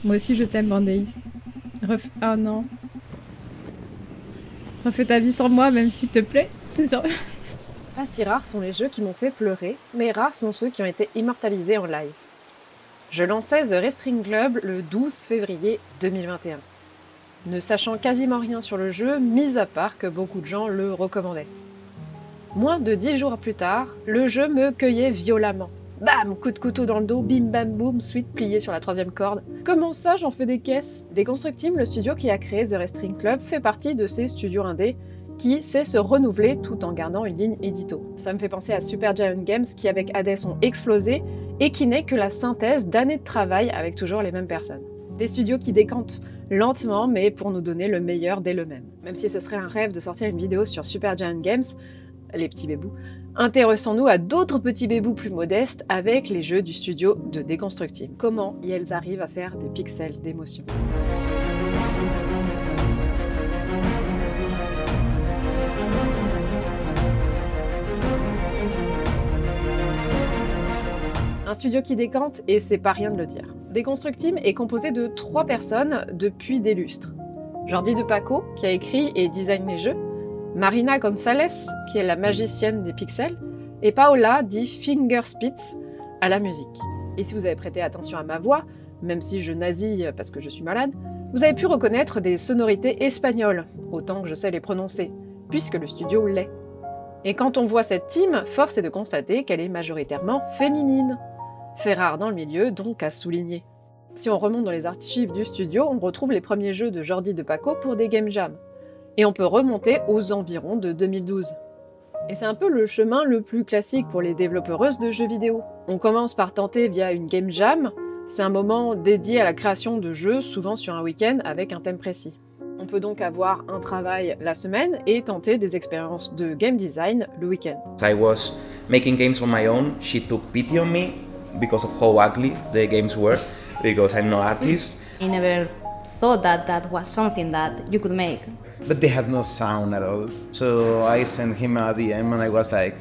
Moi aussi je t'aime, Brandeis. Oh non. Refais ta vie sans moi, même s'il te plaît. Genre... Pas si rares sont les jeux qui m'ont fait pleurer, mais rares sont ceux qui ont été immortalisés en live. Je lançais The Wrestling Club le 12 février 2021. Ne sachant quasiment rien sur le jeu, mis à part que beaucoup de gens le recommandaient. Moins de 10 jours plus tard, le jeu me cueillait violemment. Bam, coup de couteau dans le dos, bim bam boum, suite pliée sur la 3e corde. Comment ça, j'en fais des caisses? Deconstructim, le studio qui a créé The Wrestling Club, fait partie de ces studios indés qui sait se renouveler tout en gardant une ligne édito. Ça me fait penser à Supergiant Games qui avec Hades ont explosé et qui n'est que la synthèse d'années de travail avec toujours les mêmes personnes. Des studios qui décantent lentement mais pour nous donner le meilleur dès le même. Même si ce serait un rêve de sortir une vidéo sur Supergiant Games, les petits bébous, intéressons-nous à d'autres petits bébous plus modestes avec les jeux du studio de Deconstructim. Comment ils arrivent à faire des pixels d'émotion. Un studio qui décante, et c'est pas rien de le dire. Deconstructim est composé de 3 personnes depuis des lustres. Jordi De Paco, qui a écrit et design les jeux, Marina Gonzalez, qui est la magicienne des pixels, et Paola dit Fingerspitz à la musique. Et si vous avez prêté attention à ma voix, même si je nasille parce que je suis malade, vous avez pu reconnaître des sonorités espagnoles, autant que je sais les prononcer, puisque le studio l'est. Et quand on voit cette team, force est de constater qu'elle est majoritairement féminine. Fait rare dans le milieu, donc à souligner. Si on remonte dans les archives du studio, on retrouve les premiers jeux de Jordi De Paco pour des game jams. Et on peut remonter aux environs de 2012. Et c'est un peu le chemin le plus classique pour les développeuses de jeux vidéo. On commence par tenter via une game jam, c'est un moment dédié à la création de jeux, souvent sur un week-end avec un thème précis. On peut donc avoir un travail la semaine et tenter des expériences de game design le week-end. I was making games on my own, she took pity on me because of how ugly the games were, because I'm no artist. I never thought that that was something that you could make. But they had no sound at all. So I sent him a DM and I was like,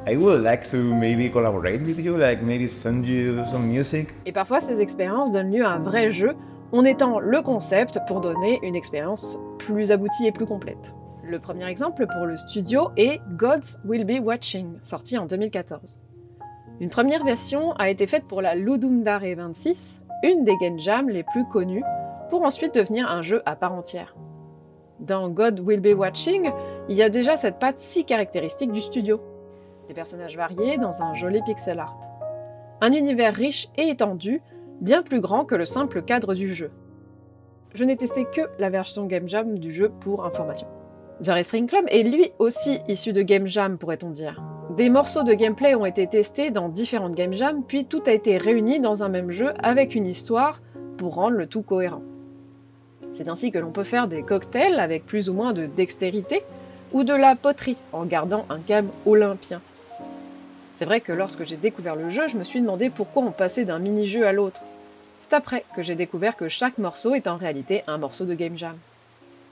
I would like to maybe collaborate with you, like maybe send you some music. Et parfois ces expériences donnent lieu à un vrai jeu, en étant le concept pour donner une expérience plus aboutie et plus complète. Le premier exemple pour le studio est Gods Will Be Watching, sorti en 2014. Une première version a été faite pour la Ludum Dare 26, une des game jams les plus connues, pour ensuite devenir un jeu à part entière. Dans God Will Be Watching, il y a déjà cette patte si caractéristique du studio. Des personnages variés dans un joli pixel art. Un univers riche et étendu, bien plus grand que le simple cadre du jeu. Je n'ai testé que la version Game Jam du jeu pour information. The Wrestling Club est lui aussi issu de Game Jam, pourrait-on dire. Des morceaux de gameplay ont été testés dans différentes Game Jam, puis tout a été réuni dans un même jeu avec une histoire pour rendre le tout cohérent. C'est ainsi que l'on peut faire des cocktails avec plus ou moins de dextérité, ou de la poterie en gardant un calme olympien. C'est vrai que lorsque j'ai découvert le jeu, je me suis demandé pourquoi on passait d'un mini-jeu à l'autre. C'est après que j'ai découvert que chaque morceau est en réalité un morceau de Game Jam.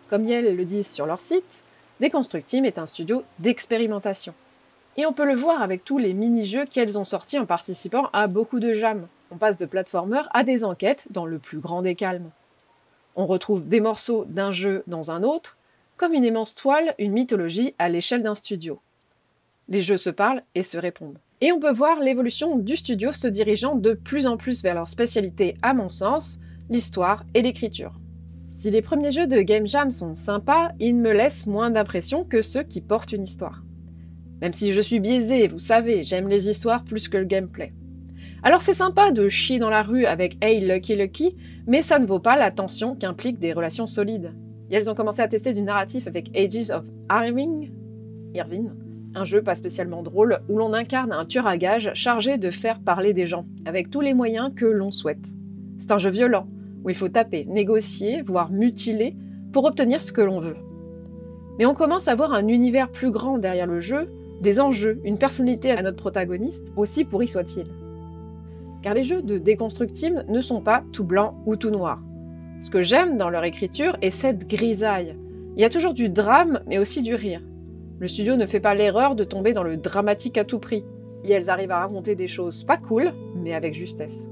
Comme Yale le disent sur leur site, Deconstructim est un studio d'expérimentation. Et on peut le voir avec tous les mini-jeux qu'elles ont sortis en participant à beaucoup de jams. On passe de platformer à des enquêtes dans le plus grand des calmes. On retrouve des morceaux d'un jeu dans un autre, comme une immense toile, une mythologie à l'échelle d'un studio. Les jeux se parlent et se répondent. Et on peut voir l'évolution du studio se dirigeant de plus en plus vers leur spécialité, à mon sens, l'histoire et l'écriture. Si les premiers jeux de Game Jam sont sympas, ils me laissent moins d'impression que ceux qui portent une histoire. Même si je suis biaisée, vous savez, j'aime les histoires plus que le gameplay. Alors c'est sympa de chier dans la rue avec Hey Lucky Lucky, mais ça ne vaut pas la tension qu'impliquent des relations solides. Et elles ont commencé à tester du narratif avec Ages of Irvine, un jeu pas spécialement drôle où l'on incarne un tueur à gages chargé de faire parler des gens, avec tous les moyens que l'on souhaite. C'est un jeu violent, où il faut taper, négocier, voire mutiler, pour obtenir ce que l'on veut. Mais on commence à voir un univers plus grand derrière le jeu, des enjeux, une personnalité à notre protagoniste, aussi pourri soit-il. Car les jeux de Deconstructim ne sont pas tout blanc ou tout noir. Ce que j'aime dans leur écriture est cette grisaille. Il y a toujours du drame, mais aussi du rire. Le studio ne fait pas l'erreur de tomber dans le dramatique à tout prix. Et elles arrivent à raconter des choses pas cool, mais avec justesse.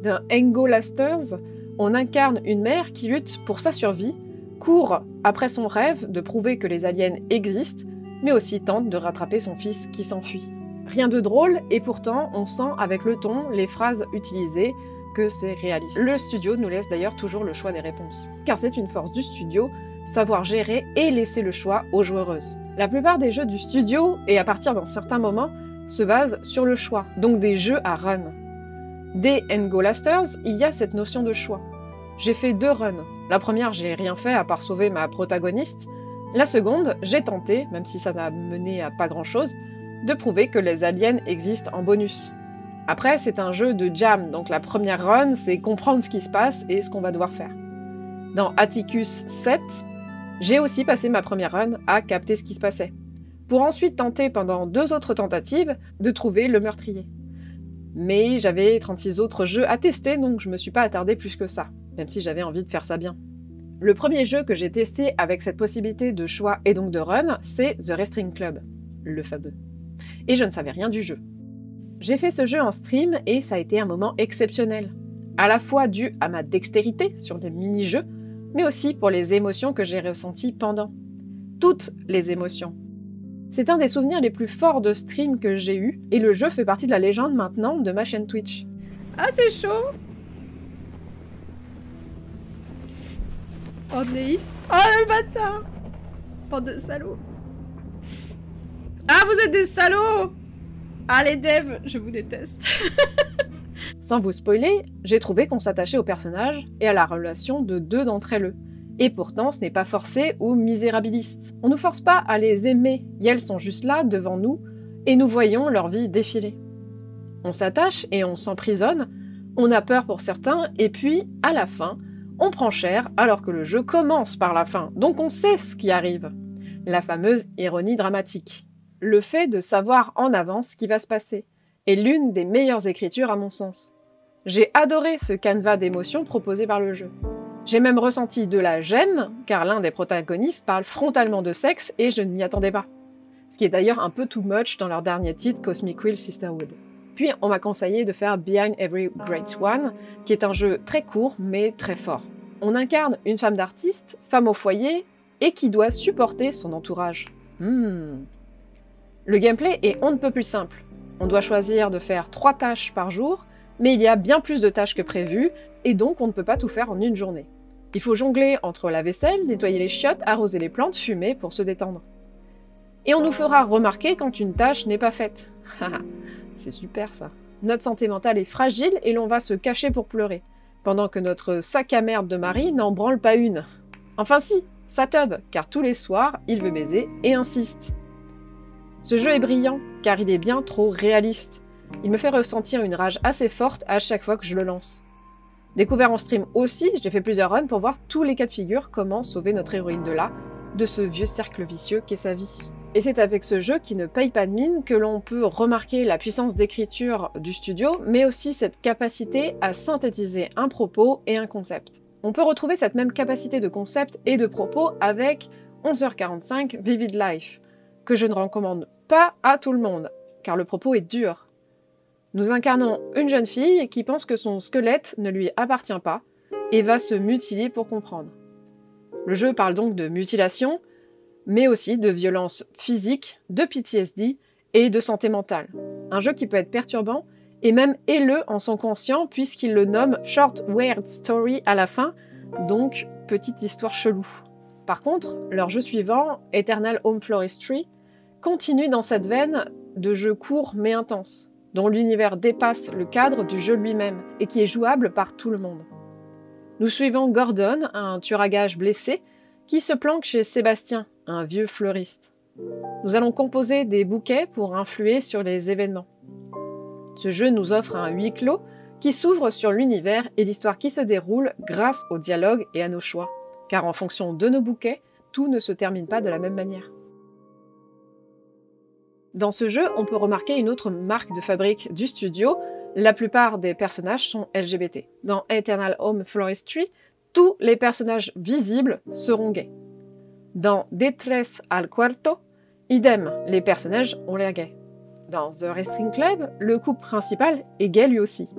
Dans Engo Lasters, on incarne une mère qui lutte pour sa survie, court après son rêve de prouver que les aliens existent, mais aussi tente de rattraper son fils qui s'enfuit. Rien de drôle, et pourtant on sent avec le ton, les phrases utilisées, que c'est réaliste. Le studio nous laisse d'ailleurs toujours le choix des réponses. Car c'est une force du studio, savoir gérer et laisser le choix aux joueuses. La plupart des jeux du studio, et à partir d'un certain moment, se basent sur le choix, donc des jeux à run. Dès Go Lasters, il y a cette notion de choix. J'ai fait 2 runs. La première, j'ai rien fait à part sauver ma protagoniste. La seconde, j'ai tenté, même si ça n'a mené à pas grand-chose, de prouver que les aliens existent en bonus. Après, c'est un jeu de jam, donc la première run, c'est comprendre ce qui se passe et ce qu'on va devoir faire. Dans Atticus 7, j'ai aussi passé ma première run à capter ce qui se passait, pour ensuite tenter pendant 2 autres tentatives de trouver le meurtrier. Mais j'avais 36 autres jeux à tester, donc je me suis pas attardée plus que ça, même si j'avais envie de faire ça bien. Le premier jeu que j'ai testé avec cette possibilité de choix et donc de run, c'est The Wrestling Club, le fameux. Et je ne savais rien du jeu. J'ai fait ce jeu en stream et ça a été un moment exceptionnel, à la fois dû à ma dextérité sur les mini-jeux, mais aussi pour les émotions que j'ai ressenties pendant. Toutes les émotions. C'est un des souvenirs les plus forts de stream que j'ai eu, et le jeu fait partie de la légende maintenant de ma chaîne Twitch. Ah, c'est chaud! Oh, Neis. Oh, le bâtard! Bande de salauds! Ah, vous êtes des salauds! Ah, les devs, je vous déteste. Sans vous spoiler, j'ai trouvé qu'on s'attachait aux personnages et à la relation de 2 d'entre elles. Et pourtant, ce n'est pas forcé ou misérabiliste. On ne nous force pas à les aimer, et elles sont juste là, devant nous, et nous voyons leur vie défiler. On s'attache et on s'emprisonne, on a peur pour certains, et puis, à la fin, on prend cher alors que le jeu commence par la fin, donc on sait ce qui arrive. La fameuse ironie dramatique. Le fait de savoir en avance ce qui va se passer est l'une des meilleures écritures à mon sens. J'ai adoré ce canevas d'émotions proposé par le jeu. J'ai même ressenti de la gêne, car l'un des protagonistes parle frontalement de sexe et je ne m'y attendais pas. Ce qui est d'ailleurs un peu too much dans leur dernier titre, Cosmic Wheel Sisterhood. Puis on m'a conseillé de faire Behind Every Great One, qui est un jeu très court mais très fort. On incarne une femme d'artiste, femme au foyer, et qui doit supporter son entourage. Le gameplay est on ne peut plus simple. On doit choisir de faire 3 tâches par jour, mais il y a bien plus de tâches que prévu, et donc on ne peut pas tout faire en une journée. Il faut jongler entre la vaisselle, nettoyer les chiottes, arroser les plantes, fumer pour se détendre. Et on nous fera remarquer quand une tâche n'est pas faite. C'est super ça. Notre santé mentale est fragile et l'on va se cacher pour pleurer, pendant que notre sac à merde de mari n'en branle pas une. Enfin si, ça tub, car tous les soirs, il veut baiser et insiste. Ce jeu est brillant, car il est bien trop réaliste. Il me fait ressentir une rage assez forte à chaque fois que je le lance. Découvert en stream aussi, j'ai fait plusieurs runs pour voir tous les cas de figure comment sauver notre héroïne de là, de ce vieux cercle vicieux qu'est sa vie. Et c'est avec ce jeu qui ne paye pas de mine que l'on peut remarquer la puissance d'écriture du studio, mais aussi cette capacité à synthétiser un propos et un concept. On peut retrouver cette même capacité de concept et de propos avec 11h45 Vivid Life, que je ne recommande pas à tout le monde, car le propos est dur. Nous incarnons une jeune fille qui pense que son squelette ne lui appartient pas et va se mutiler pour comprendre. Le jeu parle donc de mutilation, mais aussi de violence physique, de PTSD et de santé mentale. Un jeu qui peut être perturbant et même haineux en son conscient puisqu'il le nomme Short Weird Story à la fin, donc petite histoire chelou. Par contre, leur jeu suivant, Eternal Home Floristry, continue dans cette veine de jeu court mais intense, dont l'univers dépasse le cadre du jeu lui-même et qui est jouable par tout le monde. Nous suivons Gordon, un tueur à gages blessé, qui se planque chez Sébastien, un vieux fleuriste. Nous allons composer des bouquets pour influer sur les événements. Ce jeu nous offre un huis clos qui s'ouvre sur l'univers et l'histoire qui se déroule grâce au dialogue et à nos choix, car en fonction de nos bouquets, tout ne se termine pas de la même manière. Dans ce jeu, on peut remarquer une autre marque de fabrique du studio. La plupart des personnages sont LGBT. Dans Eternal Home Floristry, tous les personnages visibles seront gays. Dans Detrés al Cuarto, idem, les personnages ont l'air gays. Dans The Wrestling Club, le couple principal est gay lui aussi.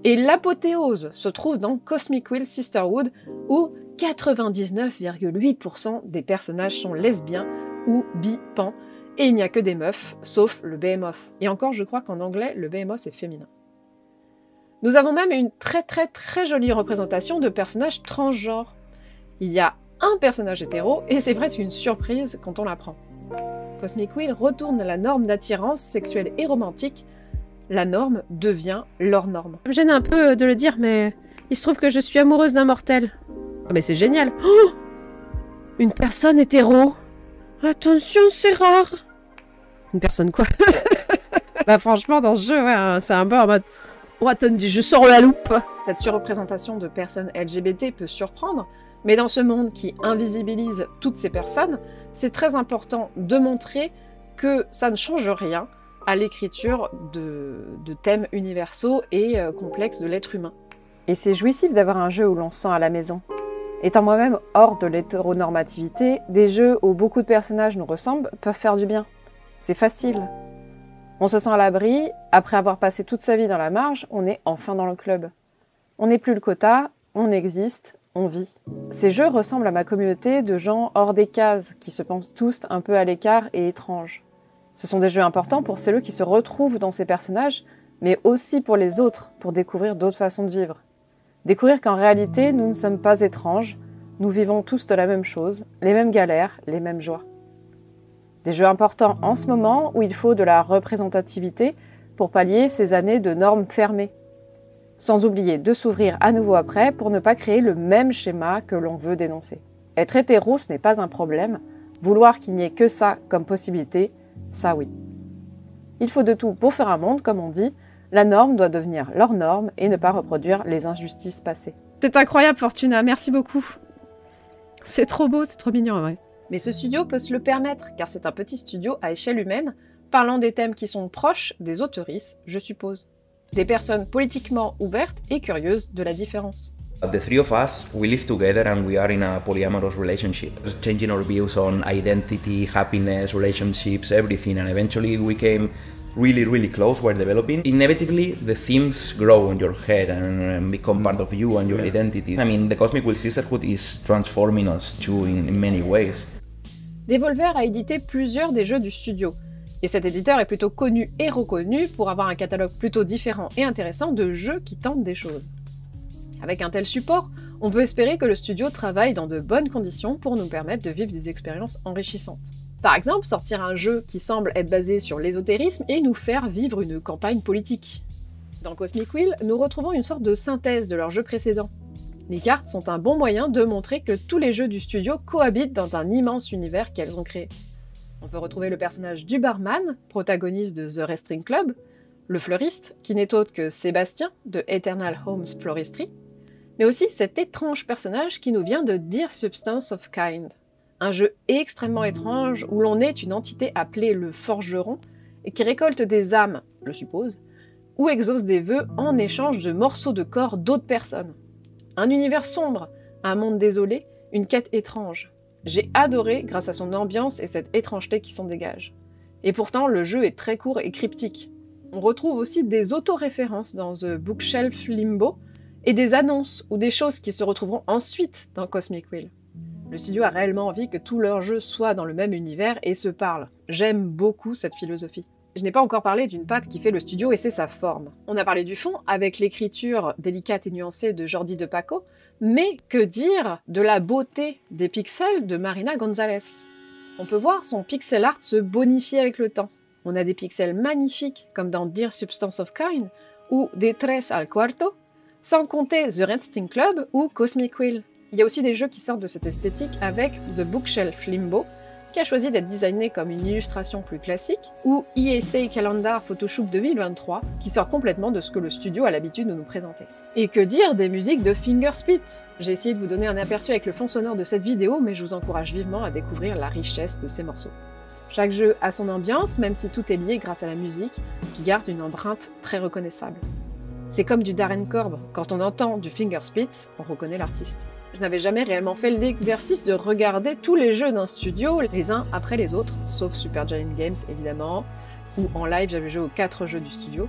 Et l'apothéose se trouve dans Cosmic Wheel Sisterhood, où 99,8% des personnages sont lesbiens ou bi-pan, et il n'y a que des meufs, sauf le Behemoth. Et encore, je crois qu'en anglais, le Behemoth est féminin. Nous avons même une très jolie représentation de personnages transgenres. Il y a un personnage hétéro, et c'est presque une surprise quand on l'apprend. Cosmic Wheel retourne la norme d'attirance sexuelle et romantique. La norme devient leur norme. Ça me gêne un peu de le dire, mais il se trouve que je suis amoureuse d'un mortel. Ah mais c'est génial. Oh, une personne hétéro. Attention, c'est rare. Une personne quoi? Bah franchement, dans ce jeu, ouais, c'est un peu en mode... Oh, attendez, je sors la loupe. Cette surreprésentation de personnes LGBT peut surprendre, mais dans ce monde qui invisibilise toutes ces personnes, c'est très important de montrer que ça ne change rien à l'écriture de thèmes universaux et complexes de l'être humain. Et c'est jouissif d'avoir un jeu où l'on se sent à la maison. Étant moi-même hors de l'hétéronormativité, des jeux où beaucoup de personnages nous ressemblent peuvent faire du bien. C'est facile. On se sent à l'abri, après avoir passé toute sa vie dans la marge, on est enfin dans le club. On n'est plus le quota, on existe, on vit. Ces jeux ressemblent à ma communauté de gens hors des cases, qui se pensent tous un peu à l'écart et étranges. Ce sont des jeux importants pour ceux qui se retrouvent dans ces personnages, mais aussi pour les autres, pour découvrir d'autres façons de vivre. Découvrir qu'en réalité, nous ne sommes pas étranges, nous vivons tous de la même chose, les mêmes galères, les mêmes joies. Des jeux importants en ce moment où il faut de la représentativité pour pallier ces années de normes fermées. Sans oublier de s'ouvrir à nouveau après pour ne pas créer le même schéma que l'on veut dénoncer. Être hétéro, ce n'est pas un problème. Vouloir qu'il n'y ait que ça comme possibilité, ça oui. Il faut de tout pour faire un monde, comme on dit. La norme doit devenir leur norme et ne pas reproduire les injustices passées. C'est incroyable, Fortuna, merci beaucoup. C'est trop beau, c'est trop mignon en vrai. Mais ce studio peut se le permettre, car c'est un petit studio à échelle humaine, parlant des thèmes qui sont proches des auteurices, je suppose. Des personnes politiquement ouvertes et curieuses de la différence. The three of us, we live together and we are in a polyamorous relationship, changing our views on identity, happiness, relationships, everything, and eventually we came really close while developing. Inevitably, the themes grow in your head and become part of you and your identity. I mean, the Cosmic Wheel Sisterhood is transforming us too in many ways. Devolver a édité plusieurs des jeux du studio, et cet éditeur est plutôt connu et reconnu pour avoir un catalogue plutôt différent et intéressant de jeux qui tentent des choses. Avec un tel support, on peut espérer que le studio travaille dans de bonnes conditions pour nous permettre de vivre des expériences enrichissantes. Par exemple, sortir un jeu qui semble être basé sur l'ésotérisme et nous faire vivre une campagne politique. Dans Cosmic Wheel, nous retrouvons une sorte de synthèse de leurs jeux précédents. Les cartes sont un bon moyen de montrer que tous les jeux du studio cohabitent dans un immense univers qu'elles ont créé. On peut retrouver le personnage du barman, protagoniste de The Wrestling Club, le fleuriste, qui n'est autre que Sébastien de Eternal Homes Floristry, mais aussi cet étrange personnage qui nous vient de Dear Substance of Kind, un jeu extrêmement étrange où l'on est une entité appelée le forgeron et qui récolte des âmes, je suppose, ou exauce des vœux en échange de morceaux de corps d'autres personnes. Un univers sombre, un monde désolé, une quête étrange. J'ai adoré grâce à son ambiance et cette étrangeté qui s'en dégage. Et pourtant, le jeu est très court et cryptique. On retrouve aussi des autoréférences dans The Bookshelf Limbo et des annonces ou des choses qui se retrouveront ensuite dans Cosmic Wheel. Le studio a réellement envie que tous leurs jeux soient dans le même univers et se parlent. J'aime beaucoup cette philosophie. Je n'ai pas encore parlé d'une patte qui fait le studio et c'est sa forme. On a parlé du fond avec l'écriture délicate et nuancée de Jordi de Paco, mais que dire de la beauté des pixels de Marina González? On peut voir son pixel art se bonifier avec le temps. On a des pixels magnifiques comme dans Dear Substance of Kind ou des Tres al Cuarto, sans compter The Wrestling Club ou Cosmic Wheel. Il y a aussi des jeux qui sortent de cette esthétique avec The Bookshelf Limbo, qui a choisi d'être designé comme une illustration plus classique, ou ESA Calendar Photoshop 2023, qui sort complètement de ce que le studio a l'habitude de nous présenter. Et que dire des musiques de Fingerspit? J'ai essayé de vous donner un aperçu avec le fond sonore de cette vidéo, mais je vous encourage vivement à découvrir la richesse de ces morceaux. Chaque jeu a son ambiance, même si tout est lié grâce à la musique, qui garde une empreinte très reconnaissable. C'est comme du Darren Korb, quand on entend du Fingerspit, on reconnaît l'artiste. Je n'avais jamais réellement fait l'exercice de regarder tous les jeux d'un studio les uns après les autres, sauf Supergiant Games évidemment, où en live j'avais joué aux 4 jeux du studio.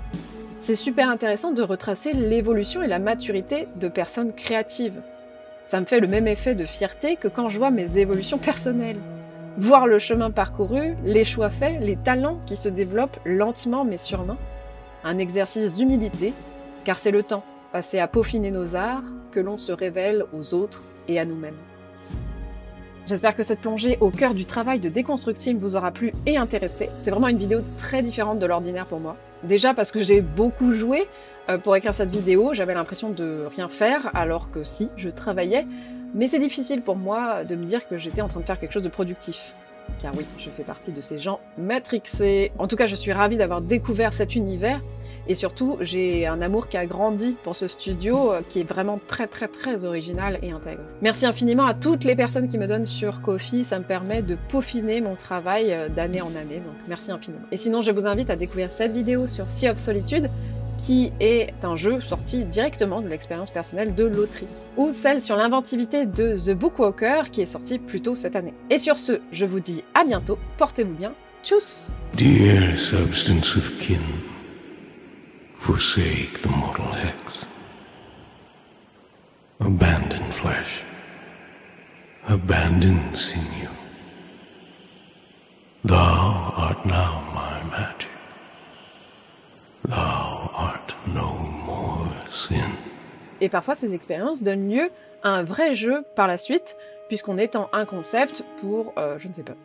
C'est super intéressant de retracer l'évolution et la maturité de personnes créatives. Ça me fait le même effet de fierté que quand je vois mes évolutions personnelles. Voir le chemin parcouru, les choix faits, les talents qui se développent lentement mais sûrement. Un exercice d'humilité, car c'est le temps passé à peaufiner nos arts que l'on se révèle aux autres et à nous-mêmes. J'espère que cette plongée au cœur du travail de Deconstructing vous aura plu et intéressé. C'est vraiment une vidéo très différente de l'ordinaire pour moi. Déjà parce que j'ai beaucoup joué pour écrire cette vidéo, j'avais l'impression de rien faire, alors que si, je travaillais. Mais c'est difficile pour moi de me dire que j'étais en train de faire quelque chose de productif. Car oui, je fais partie de ces gens matrixés. En tout cas, je suis ravie d'avoir découvert cet univers. Et surtout, j'ai un amour qui a grandi pour ce studio qui est vraiment très original et intègre. Merci infiniment à toutes les personnes qui me donnent sur Ko-fi, ça me permet de peaufiner mon travail d'année en année, donc merci infiniment. Et sinon, je vous invite à découvrir cette vidéo sur Sea of Solitude, qui est un jeu sorti directement de l'expérience personnelle de l'autrice, ou celle sur l'inventivité de The Bookwalker, qui est sortie plus tôt cette année. Et sur ce, je vous dis à bientôt, portez-vous bien, tchuss! Dear substance of kin, forsake the mortal hex. Abandon flesh. Abandon sinew. Thou art now my magic. Thou art no more sin. Et parfois, ces expériences donnent lieu à un vrai jeu par la suite, puisqu'on étend un concept pour, je ne sais pas.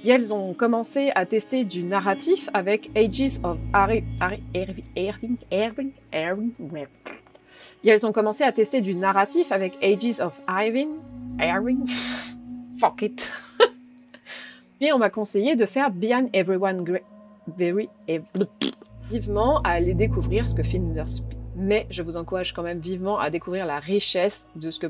Et elles ont commencé à tester du narratif avec Ages of Irving. Fuck it. Puis on m'a conseillé de faire Beyond Everyone vivement à aller découvrir ce que Finderspeed. Mais je vous encourage quand même vivement à découvrir la richesse de ce que